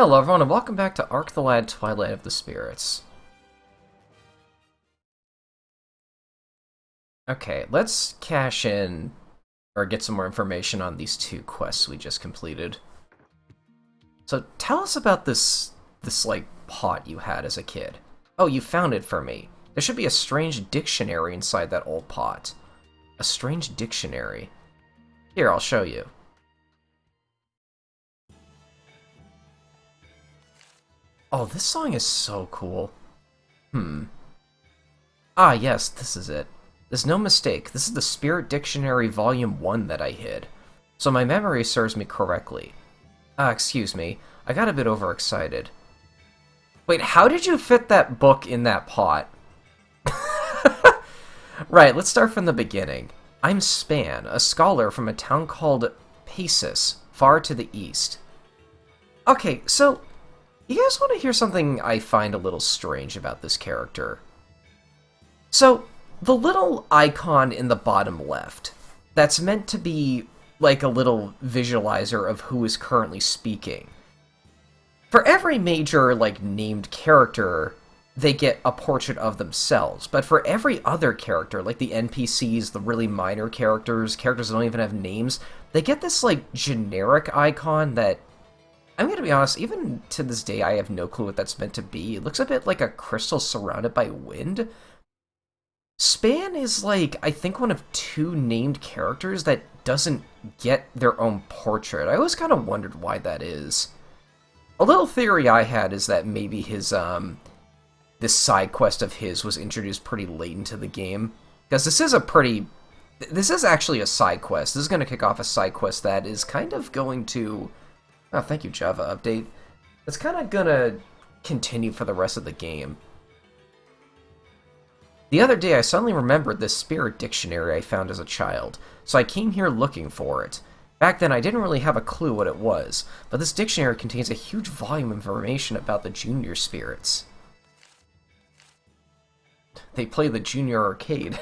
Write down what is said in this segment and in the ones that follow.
Hello everyone and welcome back to Ark the Lad Twilight of the Spirits. Okay, let's cash in, or get some more information on these two quests we just completed. So tell us about this like, pot you had as a kid. Oh, you found it for me. There should be a strange dictionary inside that old pot. A strange dictionary. Here, I'll show you. Oh, this song is so cool. Ah, yes, this is it. There's no mistake, this is the Spirit Dictionary Volume 1 that I hid. So my memory serves me correctly. Excuse me, I got a bit overexcited. Wait, how did you fit that book in that pot? Right, let's start from the beginning. I'm Span, a scholar from a town called Pacis, far to the east. Okay, so, you guys want to hear something I find a little strange about this character? So, the little icon in the bottom left, that's meant to be like a little visualizer of who is currently speaking. For every major, like, named character, they get a portrait of themselves, but for every other character, like the NPCs, the really minor characters, characters that don't even have names, they get this, like, generic icon that, I'm gonna be honest, even to this day I have no clue what that's meant to be. It looks a bit like a crystal surrounded by wind. Span is, like, I think one of two named characters that doesn't get their own portrait. I always kind of wondered why that is. A little theory I had is that maybe his, this side quest of his was introduced pretty late into the game. Because this is actually a side quest. This is going to kick off a side quest that is kind of going to... Oh, thank you, Java update. It's kind of going to continue for the rest of the game. The other day, I suddenly remembered this spirit dictionary I found as a child, so I came here looking for it. Back then, I didn't really have a clue what it was, but this dictionary contains a huge volume of information about the junior spirits. They play the junior arcade.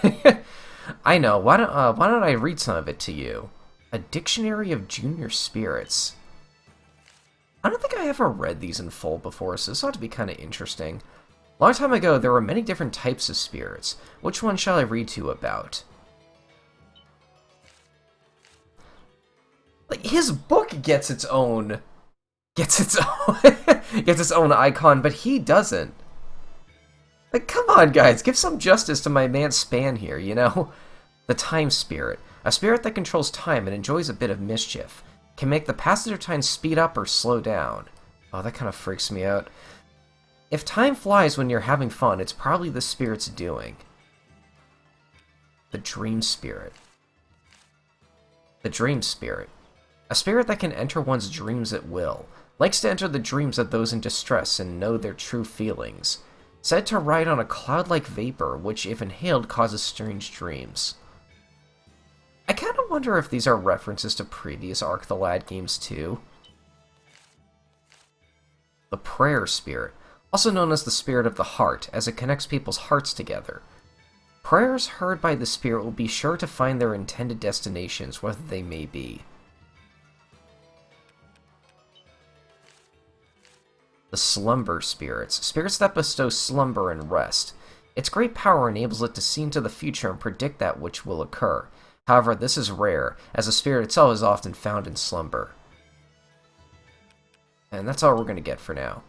I know, why don't I read some of it to you? A dictionary of junior spirits. I don't think I ever read these in full before, so this ought to be kind of interesting. A long time ago, there were many different types of spirits. Which one shall I read to you about? Like, his book gets its own gets its own icon, but he doesn't. Like, come on, guys, give some justice to my man Span here, you know? The Time Spirit. A spirit that controls time and enjoys a bit of mischief. Can make the passage of time speed up or slow down. Oh, that kind of freaks me out. If time flies when you're having fun, it's probably the spirit's doing. The Dream Spirit. The Dream Spirit. A spirit that can enter one's dreams at will. Likes to enter the dreams of those in distress and know their true feelings. Said to ride on a cloud-like vapor, which, if inhaled, causes strange dreams. I kind of wonder if these are references to previous Ark the Lad games, too. The Prayer Spirit. Also known as the Spirit of the Heart, as it connects people's hearts together. Prayers heard by the Spirit will be sure to find their intended destinations, whether they may be. The Slumber Spirits. Spirits that bestow slumber and rest. Its great power enables it to see into the future and predict that which will occur. However, this is rare, as the spirit itself is often found in slumber. And that's all we're going to get for now.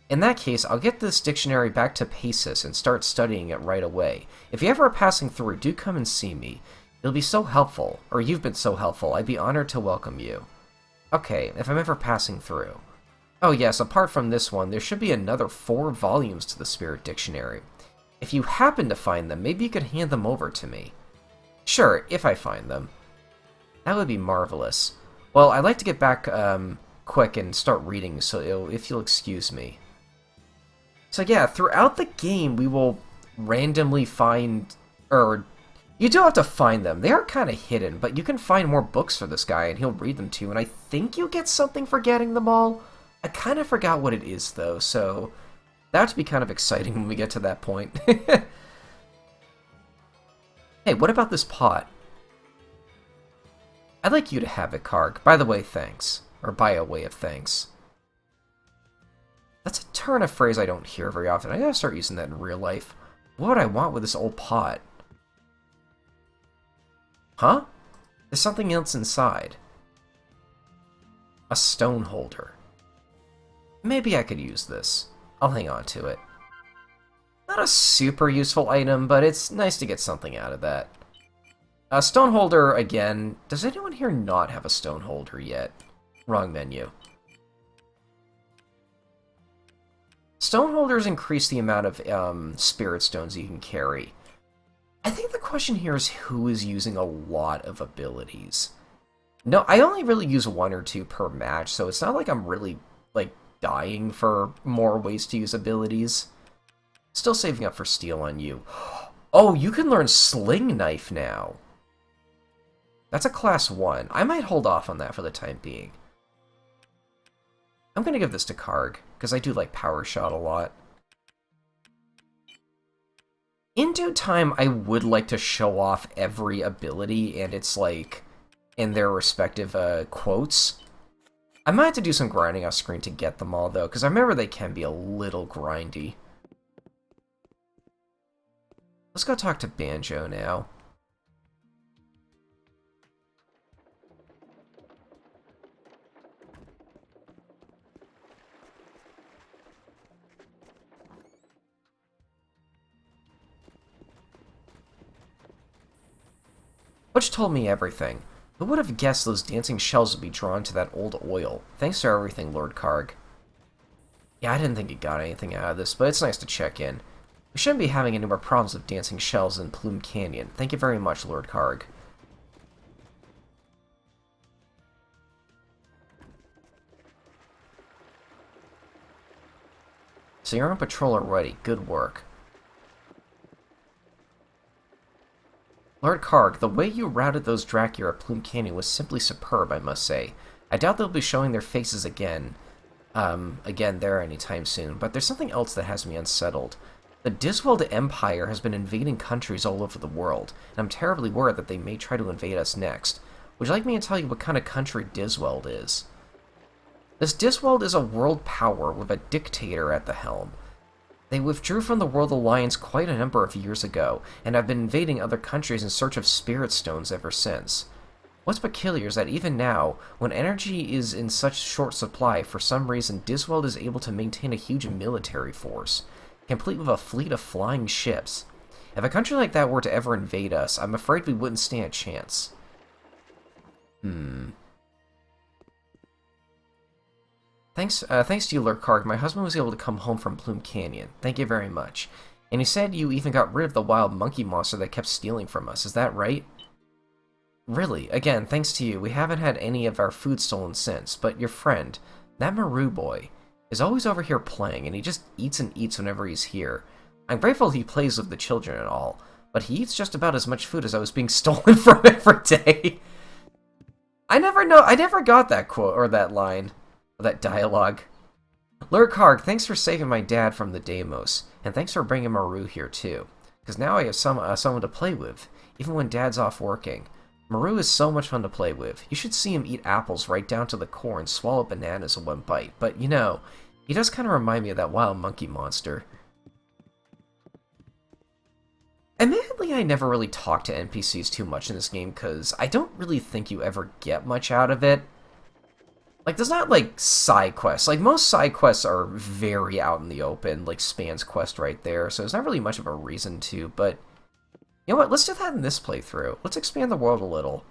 In that case, I'll get this dictionary back to Pacis and start studying it right away. If you ever are passing through, do come and see me. It'll be so helpful, or you've been so helpful, I'd be honored to welcome you. Okay, if I'm ever passing through. Oh yes, apart from this one, there should be another 4 volumes to the Spirit Dictionary. If you happen to find them, maybe you could hand them over to me. Sure, if I find them. That would be marvelous. Well, I'd like to get back quick and start reading, so if you'll excuse me. So yeah, throughout the game, we will randomly find, or you do have to find them. They are kind of hidden, but you can find more books for this guy, and he'll read them to you, and I think you get something for getting them all. I kind of forgot what it is, though, so that would be kind of exciting when we get to that point. Hey, what about this pot? I'd like you to have it, Karg. By the way, thanks. Or by a way of thanks. That's a turn of phrase I don't hear very often. I gotta start using that in real life. What would I want with this old pot? Huh? There's something else inside. A stone holder. Maybe I could use this. I'll hang on to it. Not a super useful item, but it's nice to get something out of that. A stone holder, again. Does anyone here not have a stone holder yet? Wrong menu. Stone holders increase the amount of spirit stones you can carry. I think the question here is who is using a lot of abilities. No, I only really use 1 or 2 per match, so it's not like I'm really, like, dying for more ways to use abilities. Still saving up for steel on you. Oh, you can learn Sling Knife now. That's a class 1. I might hold off on that for the time being. I'm gonna give this to Karg, because I do like Power Shot a lot. In due time, I would like to show off every ability and its, like, in their respective quotes. I might have to do some grinding off screen to get them all, though, because I remember they can be a little grindy. Let's go talk to Banjo now. Which told me everything. Who would have guessed those dancing shells would be drawn to that old oil? Thanks for everything, Lord Karg. Yeah, I didn't think you got anything out of this, but it's nice to check in. We shouldn't be having any more problems with dancing shells in Plume Canyon. Thank you very much, Lord Karg. So you're on patrol already. Good work. Lord Karg, the way you routed those Dracula at Plume Canyon was simply superb, I must say. I doubt they'll be showing their faces again there anytime soon, but there's something else that has me unsettled. The Disweld Empire has been invading countries all over the world, and I'm terribly worried that they may try to invade us next. Would you like me to tell you what kind of country Disweld is? This Disweld is a world power with a dictator at the helm. They withdrew from the World Alliance quite a number of years ago, and have been invading other countries in search of spirit stones ever since. What's peculiar is that even now, when energy is in such short supply, for some reason Disweld is able to maintain a huge military force, complete with a fleet of flying ships. If a country like that were to ever invade us, I'm afraid we wouldn't stand a chance. Thanks to you, Lord Karg, my husband was able to come home from Plume Canyon. Thank you very much. And he said you even got rid of the wild monkey monster that kept stealing from us. Is that right? Really? Again, thanks to you, we haven't had any of our food stolen since, but your friend, that Maru boy, is always over here playing, and he just eats and eats whenever he's here. I'm grateful he plays with the children and all, but he eats just about as much food as I was being stolen from every day. I never got that quote, or that line. That dialogue. Lord Karg, thanks for saving my dad from the Deimos, and thanks for bringing Maru here too, because now I have someone to play with, even when Dad's off working. Maru is so much fun to play with. You should see him eat apples right down to the core and swallow bananas in one bite, but you know, he does kind of remind me of that wild monkey monster. Admittedly, I never really talk to NPCs too much in this game, because I don't really think you ever get much out of it. Like, there's not, like, side quests. Like, most side quests are very out in the open, like Span's quest right there, so there's not really much of a reason to, but... You know what, let's do that in this playthrough. Let's expand the world a little.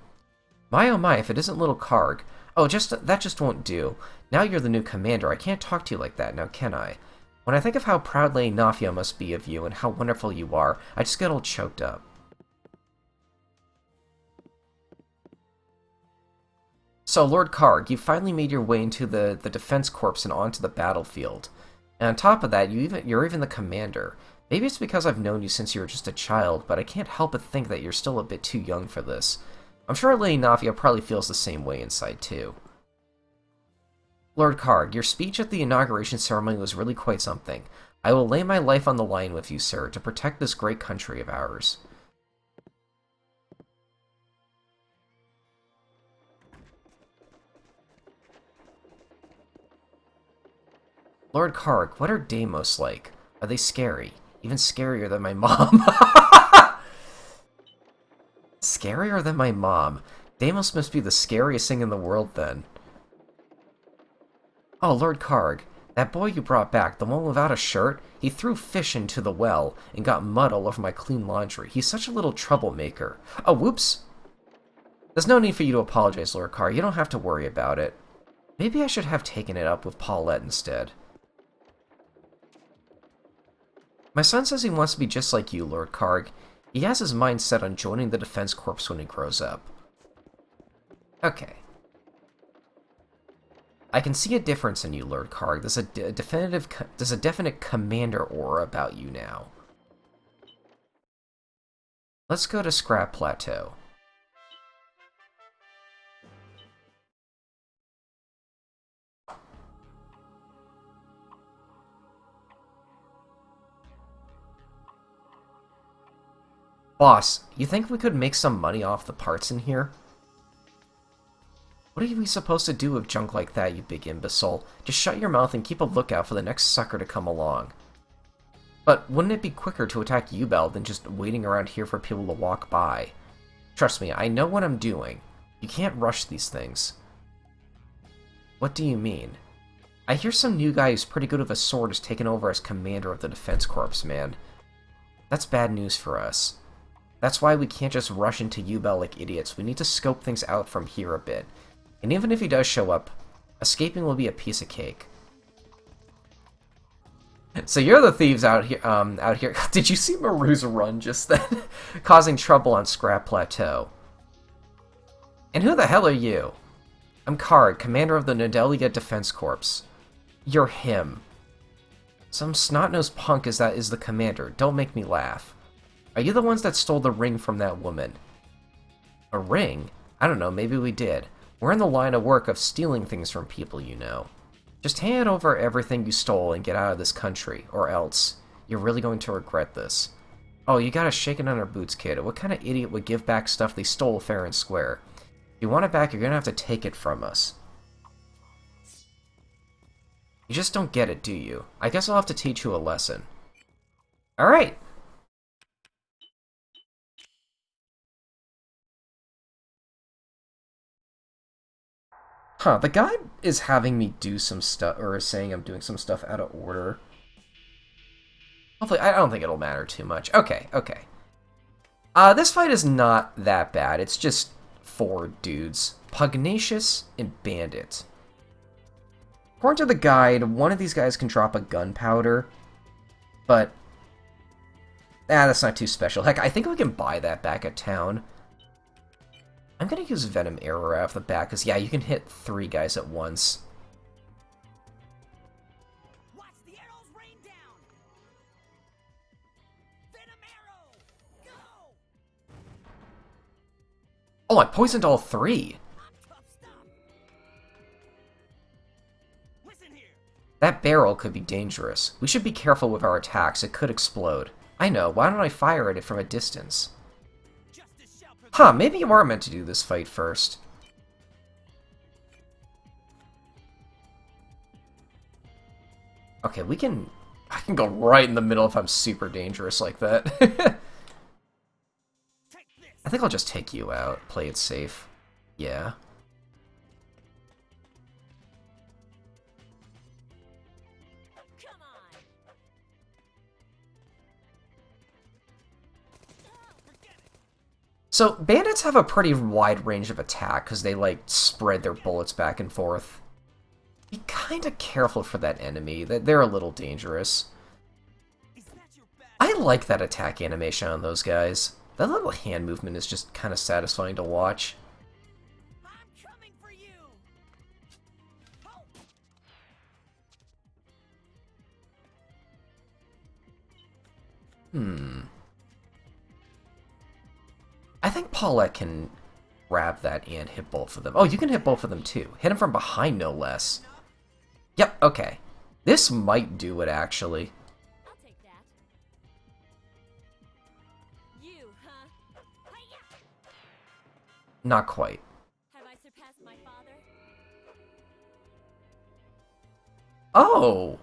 My oh my, if it isn't little Karg. Oh, that just won't do. Now you're the new commander, I can't talk to you like that, now can I? When I think of how proud Lady Nafia must be of you and how wonderful you are, I just get all choked up. So, Lord Karg, you finally made your way into the defense corps and onto the battlefield. And on top of that, you're even the commander. Maybe it's because I've known you since you were just a child, but I can't help but think that you're still a bit too young for this. I'm sure Lady Nafia probably feels the same way inside, too. Lord Karg, your speech at the inauguration ceremony was really quite something. I will lay my life on the line with you, sir, to protect this great country of ours. Lord Karg, what are Deimos like? Are they scary? Even scarier than my mom. Scarier than my mom. Deimos must be the scariest thing in the world, then. Oh, Lord Karg, that boy you brought back, the one without a shirt, he threw fish into the well and got mud all over my clean laundry. He's such a little troublemaker. Oh, whoops. There's no need for you to apologize, Lord Karg. You don't have to worry about it. Maybe I should have taken it up with Paulette instead. My son says he wants to be just like you, Lord Karg. He has his mind set on joining the Defense Corps when he grows up. Okay. I can see a difference in you, Lord Karg. There's a definite commander aura about you now. Let's go to Scrap Plateau. Boss, you think we could make some money off the parts in here? What are we supposed to do with junk like that, you big imbecile? Just shut your mouth and keep a lookout for the next sucker to come along. But wouldn't it be quicker to attack Yubel than just waiting around here for people to walk by? Trust me, I know what I'm doing. You can't rush these things. What do you mean? I hear some new guy who's pretty good with a sword is taken over as commander of the Defense Corps, man. That's bad news for us. That's why we can't just rush into Yubel like idiots. We need to scope things out from here a bit. And even if he does show up, escaping will be a piece of cake. So you're the thieves out here. Did you see Maru's run just then? Causing trouble on Scrap Plateau. And who the hell are you? I'm Karg, commander of the Nodelia Defense Corps. You're him. Some snot-nosed punk is the commander. Don't make me laugh. Are you the ones that stole the ring from that woman? A ring? I don't know, maybe we did. We're in the line of work of stealing things from people, you know. Just hand over everything you stole and get out of this country, or else you're really going to regret this. Oh, you gotta shake it on our boots, kid. What kind of idiot would give back stuff they stole fair and square? If you want it back, you're gonna have to take it from us. You just don't get it, do you? I guess I'll have to teach you a lesson. Alright! Huh, the guy is having me do some stuff, or is saying I'm doing some stuff out of order. Hopefully, I don't think it'll matter too much. Okay, okay. This fight is not that bad. It's just 4 dudes. Pugnacious and Bandit. According to the guide, one of these guys can drop a gunpowder, but that's not too special. Heck, I think we can buy that back at town. I'm gonna use Venom Arrow right off the bat, because yeah, you can hit 3 guys at once. Watch the arrows rain down. Venom Arrow, go! Oh, I poisoned all 3! Tough stuff. Listen here. That barrel could be dangerous. We should be careful with our attacks, it could explode. I know, why don't I fire at it from a distance? Huh, maybe you are meant to do this fight first. Okay, I can go right in the middle if I'm super dangerous like that. I think I'll just take you out, play it safe. Yeah. Come on. Forget it. So, bandits have a pretty wide range of attack, because they, like, spread their bullets back and forth. Be kinda careful for that enemy, they're a little dangerous. Is that your bad? I like that attack animation on those guys. That little hand movement is just kinda satisfying to watch. I'm coming for you. Oh. I think Paulette can grab that and hit both of them. Oh, you can hit both of them too. Hit him from behind, no less. Yep, okay. This might do it, actually. I'll take that. You, huh? Hi-ya! Not quite. Have I surpassed my father? Oh!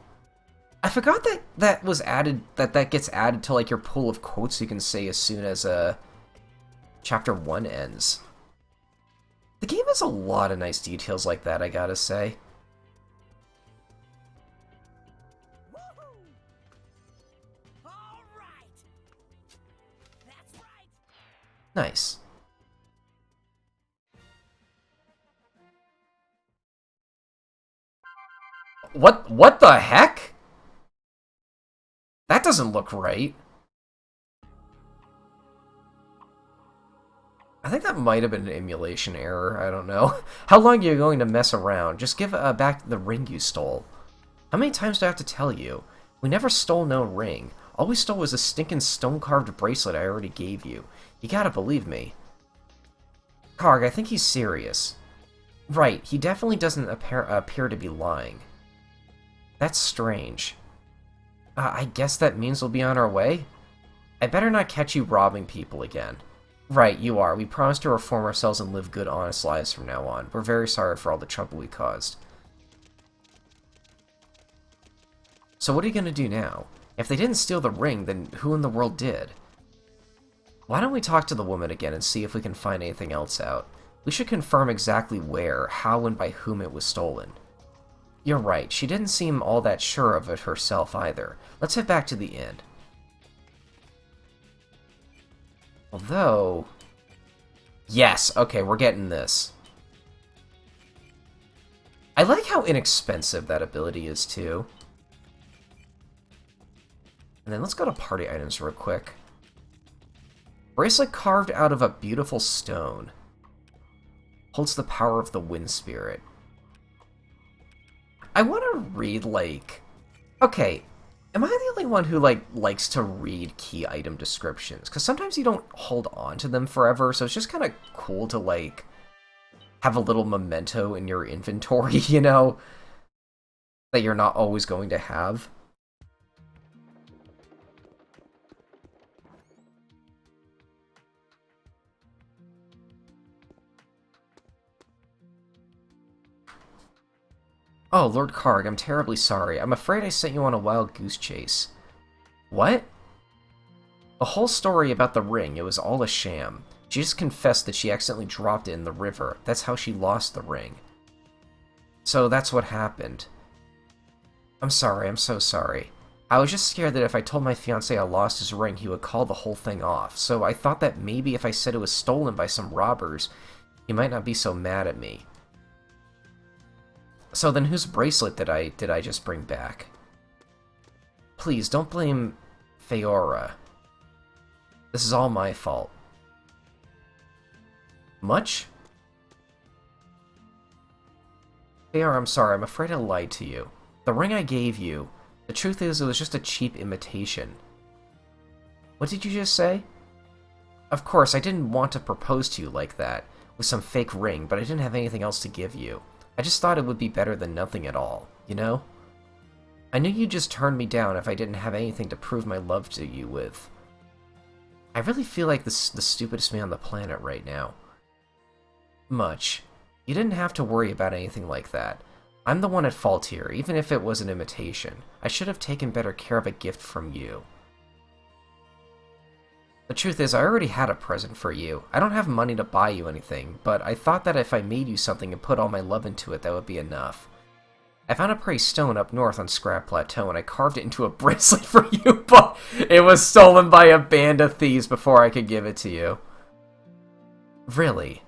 forgot that that was added, that gets added to, like, your pool of quotes you can say as soon as, Chapter 1 ends. The game has a lot of nice details like that, I gotta say. Woohoo! All right. That's right. Nice. What the heck? That doesn't look right. I think that might have been an emulation error, I don't know. How long are you going to mess around? Just give back the ring you stole. How many times do I have to tell you? We never stole no ring. All we stole was a stinking stone-carved bracelet I already gave you. You gotta believe me. Karg, I think he's serious. Right, he definitely doesn't appear to be lying. That's strange. I guess that means we'll be on our way? I better not catch you robbing people again. Right, you are. We promise to reform ourselves and live good, honest lives from now on. We're very sorry for all the trouble we caused. So what are you going to do now? If they didn't steal the ring, then who in the world did? Why don't we talk to the woman again and see if we can find anything else out? We should confirm exactly where, how, and by whom it was stolen. You're right, she didn't seem all that sure of it herself either. Let's head back to the inn. Although... Yes, okay, we're getting this. I like how inexpensive that ability is, too. And then let's go to party items real quick. Bracelet carved out of a beautiful stone. Holds the power of the wind spirit. I want to read, like... Okay, am I the only one who, like, likes to read key item descriptions? Because sometimes you don't hold on to them forever, so it's just kind of cool to, like, have a little memento in your inventory, you know? That you're not always going to have. Oh, Lord Karg, I'm terribly sorry. I'm afraid I sent you on a wild goose chase. What? The whole story about the ring, it was all a sham. She just confessed that she accidentally dropped it in the river. That's how she lost the ring. So that's what happened. I'm sorry, I'm so sorry. I was just scared that if I told my fiancé I lost his ring, he would call the whole thing off. So I thought that maybe if I said it was stolen by some robbers, he might not be so mad at me. So then whose bracelet did I just bring back? Please, don't blame Feora. This is all my fault. Much? Feora, I'm sorry, I'm afraid I lied to you. The ring I gave you, the truth is it was just a cheap imitation. What did you just say? Of course, I didn't want to propose to you like that, with some fake ring, but I didn't have anything else to give you. I just thought it would be better than nothing at all, you know? I knew you'd just turn me down if I didn't have anything to prove my love to you with. I really feel like the stupidest man on the planet right now. Much. You didn't have to worry about anything like that. I'm the one at fault here, even if it was an imitation. I should have taken better care of a gift from you. The truth is, I already had a present for you. I don't have money to buy you anything, but I thought that if I made you something and put all my love into it, that would be enough. I found a pretty stone up north on Scrap Plateau, and I carved it into a bracelet for you, but it was stolen by a band of thieves before I could give it to you. Really?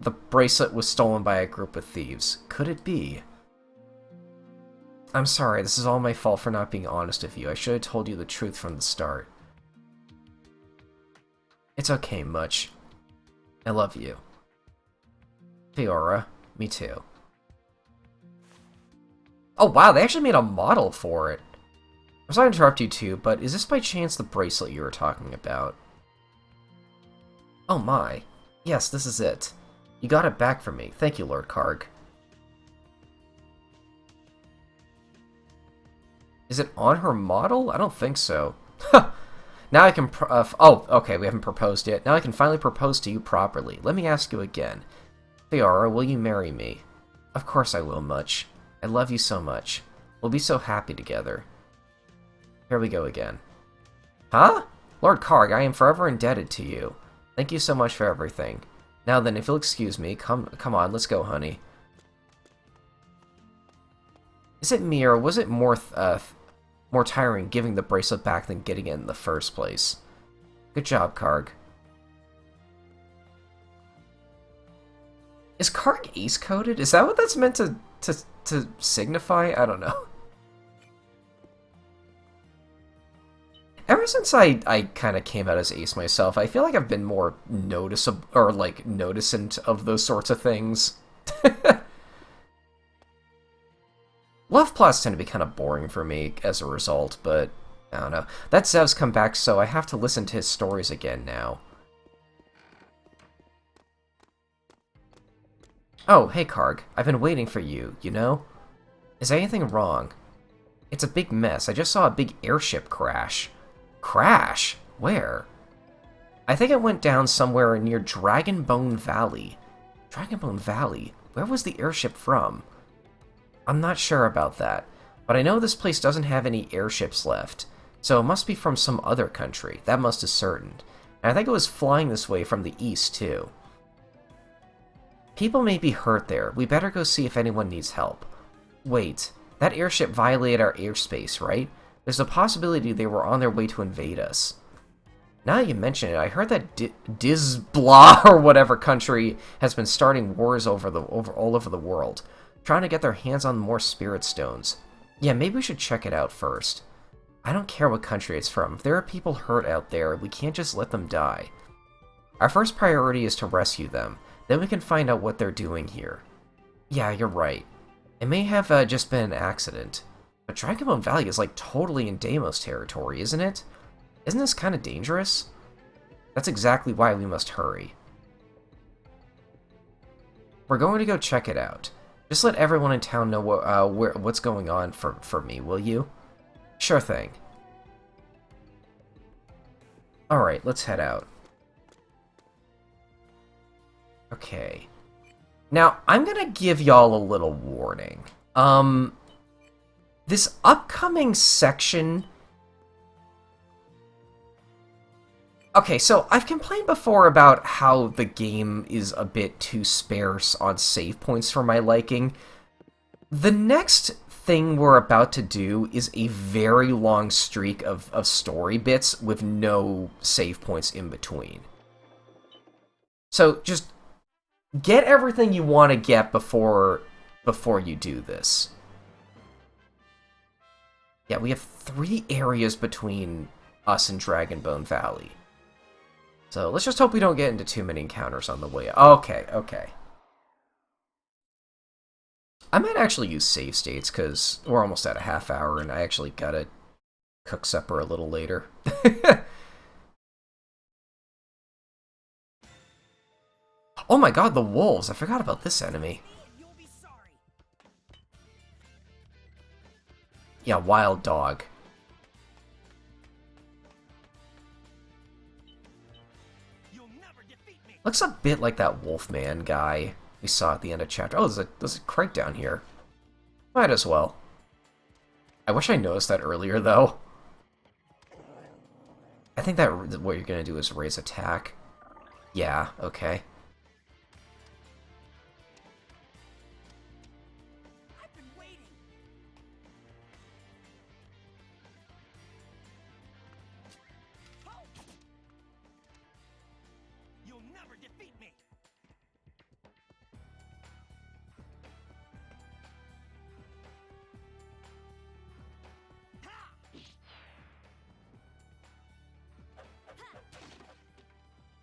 The bracelet was stolen by a group of thieves. Could it be? I'm sorry, this is all my fault for not being honest with you. I should have told you the truth from the start. It's okay, Much. I love you. Feora, me too. Oh wow, they actually made a model for it. I'm sorry to interrupt you too, but is this by chance the bracelet you were talking about? Oh my. Yes, this is it. You got it back from me. Thank you, Lord Karg. Is it on her model? I don't think so. Now I can oh, okay, we haven't proposed yet. Now I can finally propose to you properly. Let me ask you again. Feora, will you marry me? Of course I will, Much. I love you so much. We'll be so happy together. Here we go again. Huh? Lord Karg, I am forever indebted to you. Thank you so much for everything. Now then, if you'll excuse me, come on, let's go, honey. Is it me, or was it more tiring giving the bracelet back than getting it in the first place? Good job, Karg. Is Karg ace-coded? Is that what that's meant to signify? I don't know. Ever since I kind of came out as ace myself, I feel like I've been more noticeable, or like noticant of those sorts of things. Love plots tend to be kind of boring for me as a result, but I don't know. That Zev's come back, so I have to listen to his stories again now. Oh, hey Karg, I've been waiting for you, you know? Is anything wrong? It's a big mess. I just saw a big airship crash. Crash? Where? I think it went down somewhere near Dragonbone Valley. Dragonbone Valley? Where was the airship from? I'm not sure about that, but I know this place doesn't have any airships left, so it must be from some other country. That much is certain. And I think it was flying this way from the east, too. People may be hurt there. We better go see if anyone needs help. Wait, that airship violated our airspace, right? There's a possibility they were on their way to invade us. Now that you mention it, I heard that Dizbla or whatever country has been starting wars all over the world, trying to get their hands on more spirit stones. Yeah, maybe we should check it out first. I don't care what country it's from. If there are people hurt out there, we can't just let them die. Our first priority is to rescue them. Then we can find out what they're doing here. Yeah, you're right. It may have just been an accident. But Dragonbone Valley is like totally in Deimos territory, isn't it? Isn't this kind of dangerous? That's exactly why we must hurry. We're going to go check it out. Just let everyone in town know what's going on for me, will you? Sure thing. Alright, let's head out. Okay. Now, I'm gonna give y'all a little warning. This upcoming section... Okay, so I've complained before about how the game is a bit too sparse on save points for my liking. The next thing we're about to do is a very long streak of story bits with no save points in between. So just get everything you want to get before you do this. Yeah, we have 3 areas between us and Dragonbone Valley. So let's just hope we don't get into too many encounters on the way. Okay, okay. I might actually use save states, because we're almost at a half hour, and I actually gotta cook supper a little later. Oh my god, the wolves! I forgot about this enemy. Yeah, wild dog. Looks a bit like that Wolfman guy we saw at the end of chapter. Oh, there's a crate down here. Might as well. I wish I noticed that earlier, though. I think that what you're gonna do is raise attack. Yeah, okay. I've been waiting. Halt! You'll never defeat me.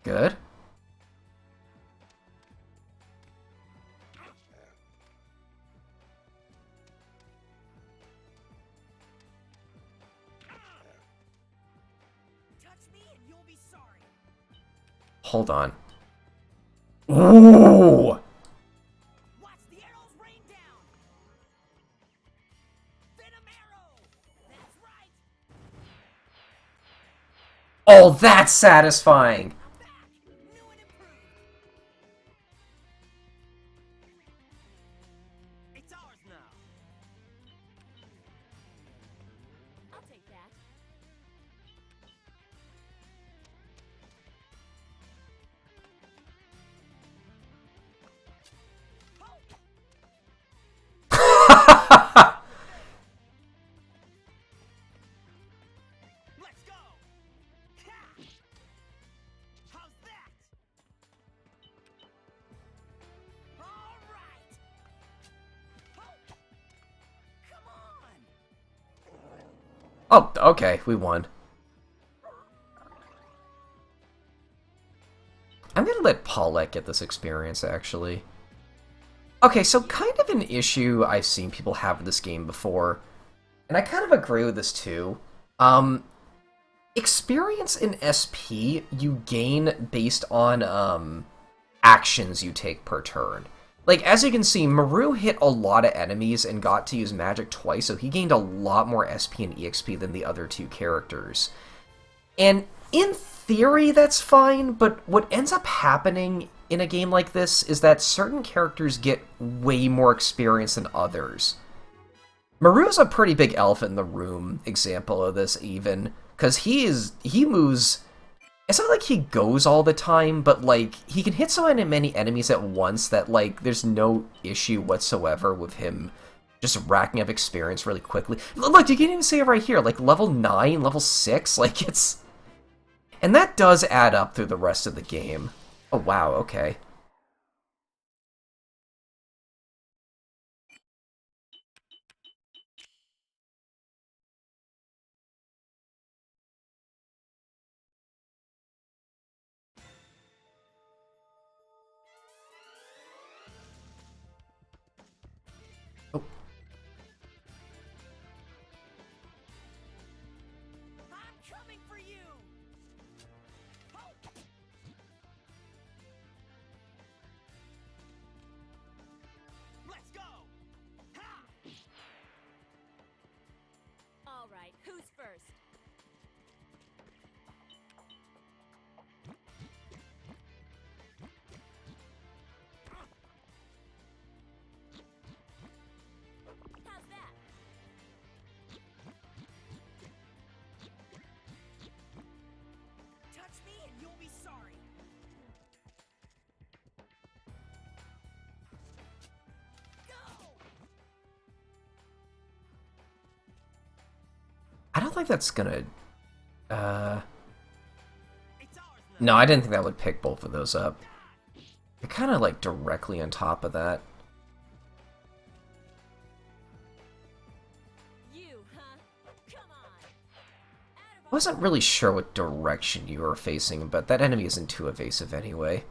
Good. Touch me and you'll be sorry. Hold on. Ooh! Watch the arrows rain down. Venom arrow. That's right. Oh, that's satisfying! Back. New and improved. It's ours now. Oh, okay, we won. I'm gonna let Paulette get this experience, actually. Okay, so kind of an issue I've seen people have with this game before, and I kind of agree with this too. Um, Experience in SP you gain based on, actions you take per turn. Like, as you can see, Maru hit a lot of enemies and got to use magic twice, so he gained a lot more SP and EXP than the other two characters. And in theory, that's fine, but what ends up happening in a game like this is that certain characters get way more experience than others. Maru's a pretty big elephant in the room example of this, even, because he moves. It's not like he goes all the time, but like he can hit so many enemies at once that like there's no issue whatsoever with him just racking up experience really quickly. Look, you can even see it right here, like level 9, level 6, like it's... And that does add up through the rest of the game. Oh wow, okay. Oh, I'm coming for you. Oh. Let's go. Ha! All right, who's first? How's that? Touch me and you'll be sorry. Go. I don't think that's gonna... It's ours now. No, I didn't think that would pick both of those up. They're kind of like directly on top of that. You, huh? Come on. I wasn't really sure what direction you were facing, but that enemy isn't too evasive anyway.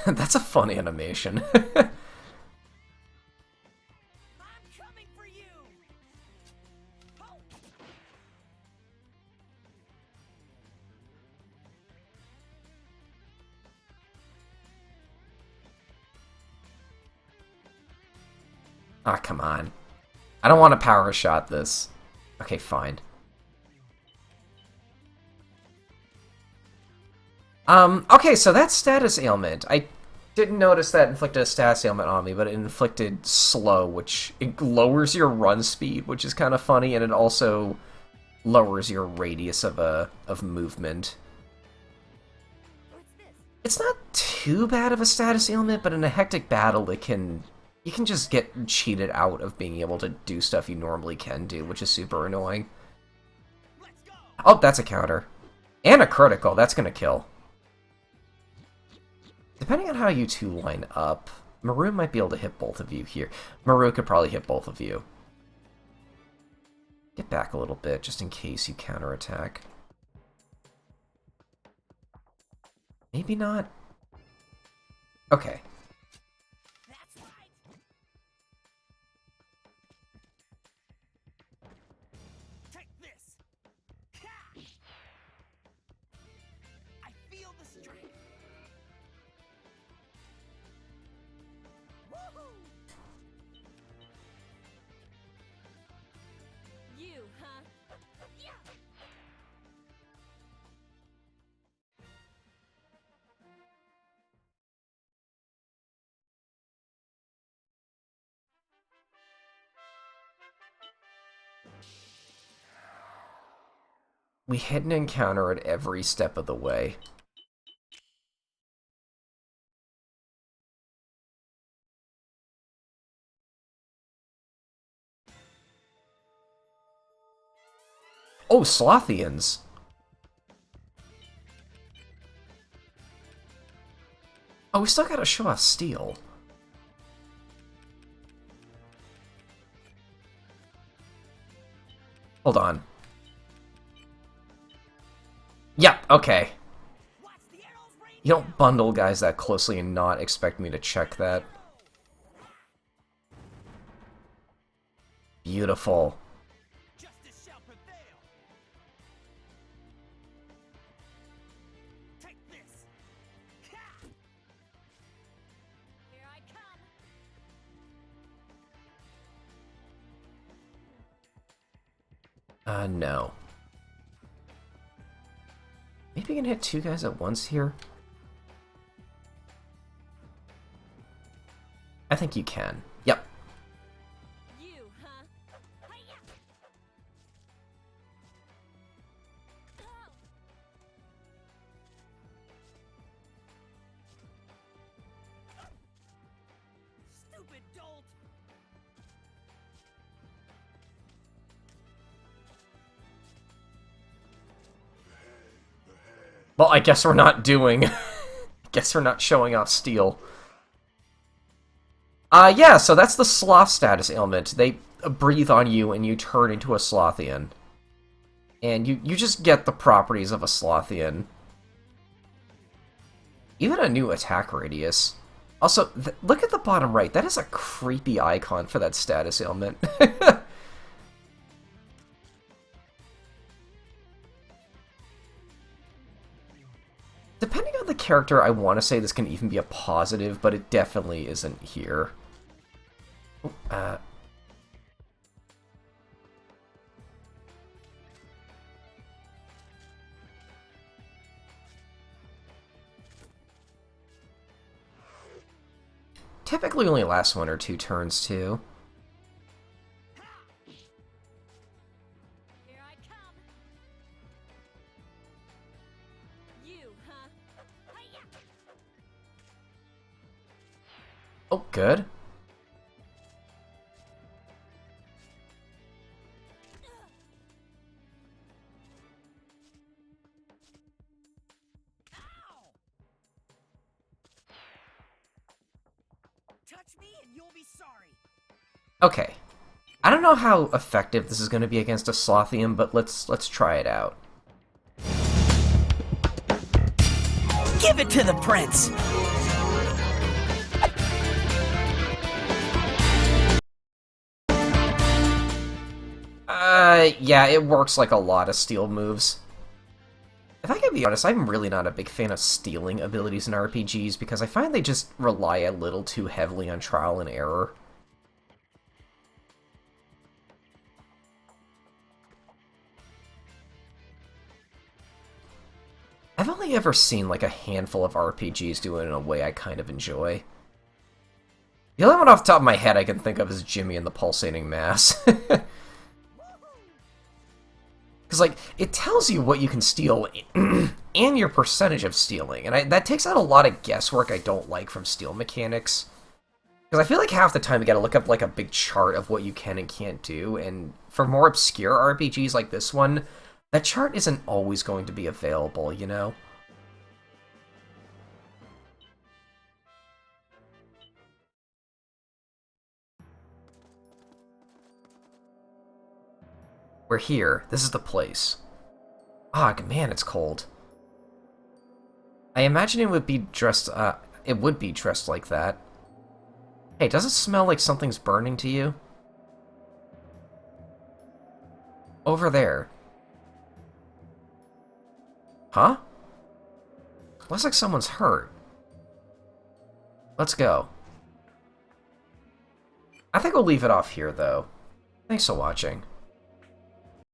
That's a fun animation. I'm coming for you. Oh. Ah, come on. I don't want to power shot this. Okay, fine. Okay, so that status ailment. I didn't notice that inflicted a status ailment on me, but it inflicted slow, which it lowers your run speed, which is kind of funny, and it also lowers your radius of movement. What's this? It's not too bad of a status ailment, but in a hectic battle, you can just get cheated out of being able to do stuff you normally can do, which is super annoying. Let's go. Oh, that's a counter. And a critical, that's gonna kill. Depending on how you two line up, Maru might be able to hit both of you here. Maru could probably hit both of you. Get back a little bit, just in case you counterattack. Maybe not? Okay. That's right. Take this. Ha! I feel the strength. Woohoo! You, huh? Yeah. We hit an encounter at every step of the way. Oh, Slothians. Oh, we still gotta show off steel. Hold on. Yep, okay. Watch the arrows rain You don't bundle guys that closely and not expect me to check that. Beautiful. Justice shall prevail. Take this. Ha! Here I come. No. Maybe I can hit two guys at once here? I think you can. Yep. You, huh? Hi-ya! Oh. Stupid dolt. Well, I guess we're not doing... guess we're not showing off steel. Yeah, so that's the sloth status ailment. They breathe on you and you turn into a Slothian. And you just get the properties of a Slothian. Even a new attack radius. Also, look at the bottom right. That is a creepy icon for that status ailment. Depending on the character, I want to say this can even be a positive, but it definitely isn't here. Typically only lasts 1 or 2 turns, too. Here I come. You, huh? Hi-ya! Oh, good. Ow! Touch me and you'll be sorry. Okay. I don't know how effective this is going to be against a Slothian, but let's try it out. Give it to the prince. Yeah, it works like a lot of steel moves. If I can be honest, I'm really not a big fan of stealing abilities in RPGs because I find they just rely a little too heavily on trial and error. I've only ever seen like a handful of RPGs do it in a way I kind of enjoy. The only one off the top of my head I can think of is Jimmy and the Pulsating Mass. Because, like, it tells you what you can steal and your percentage of stealing. And that takes out a lot of guesswork I don't like from steal mechanics. Because I feel like half the time you gotta look up, like, a big chart of what you can and can't do. And for more obscure RPGs like this one, that chart isn't always going to be available, you know? We're here. This is the place. Ah, man, it's cold. I imagine it would be dressed like that. Hey, does it smell like something's burning to you? Over there. Huh? Looks like someone's hurt. Let's go. I think we'll leave it off here, though. Thanks for watching.